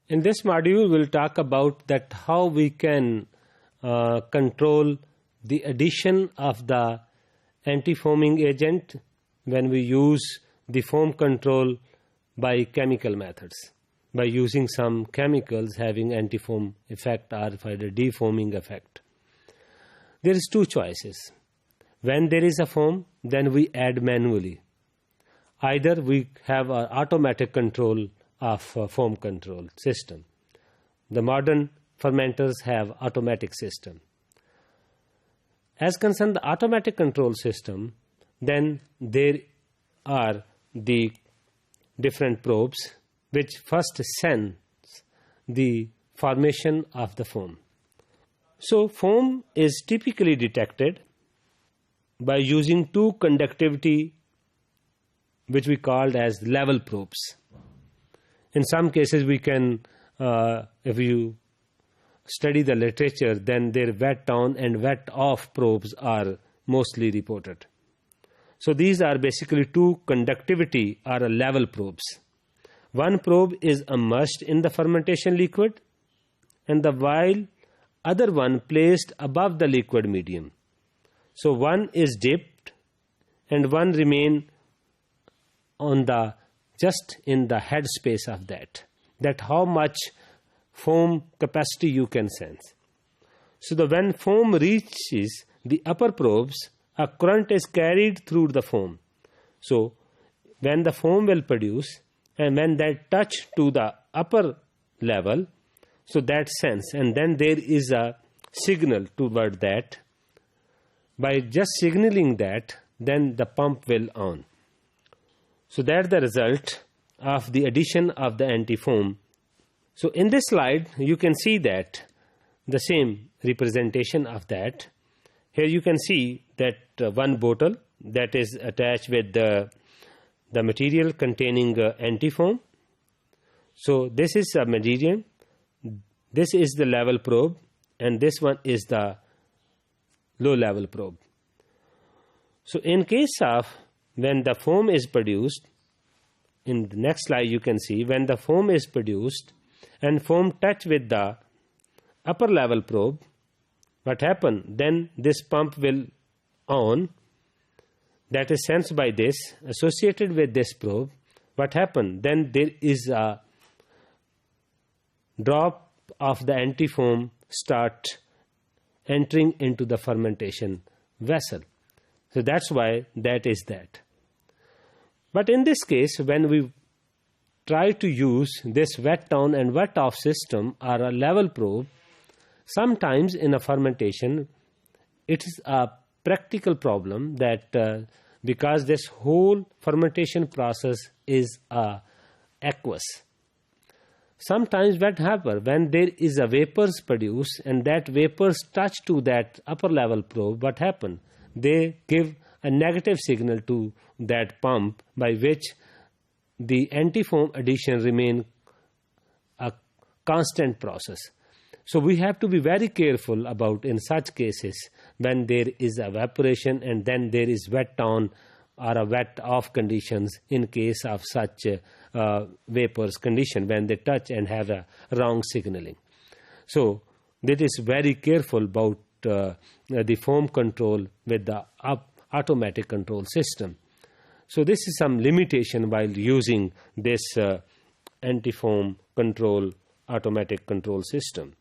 In this module, we'll talk about that how we can control the addition of the anti-foaming agent when we use the foam control by chemical methods, by using some chemicals having anti-foam effect or either defoaming effect. There is two choices. When there is a foam, then we add manually. Either we have an automatic control of foam control system. The modern fermenters have automatic system. As concerned the automatic control system, then there are the different probes which first sense the formation of the foam. So foam is typically detected by using two conductivity which we called as level probes. In some cases we can, if you study the literature, then their wet on and wet off probes are mostly reported. So these are basically two conductivity or level probes. One probe is immersed in the fermentation liquid and the while other one placed above the liquid medium. So one is dipped and one remain on the just in the head space of that how much foam capacity you can sense. So when foam reaches the upper probes, a current is carried through the foam. So when the foam will produce and when that touch to the upper level, so that sense, and then there is a signal toward that. By just signaling that, then the pump will on. So that's the result of the addition of the anti-foam. So in this slide, you can see that the same representation of that. Here you can see that one bottle that is attached with the material containing anti-foam. So this is a material. This is the level probe and this one is the low level probe. So in case of when the foam is produced, in the next slide you can see when the foam is produced and foam touch with the upper level probe, what happen? Then this pump will on, that is sensed by this, associated with this probe. What happen? Then there is a drop of the anti-foam start entering into the fermentation vessel. So that's why that is that. But in this case, when we try to use this wet down and wet off system or a level probe, sometimes in a fermentation, it is a practical problem that because this whole fermentation process is aqueous. Sometimes what happens when there is a vapors produced and that vapors touch to that upper level probe, what happen? They give a negative signal to that pump by which the anti-foam addition remain a constant process. So we have to be very careful about in such cases when there is evaporation and then there is wet on or a wet off conditions in case of such vapors condition when they touch and have a wrong signaling. So that is very careful about the foam control with the automatic control system. So this is some limitation while using this anti-foam control automatic control system.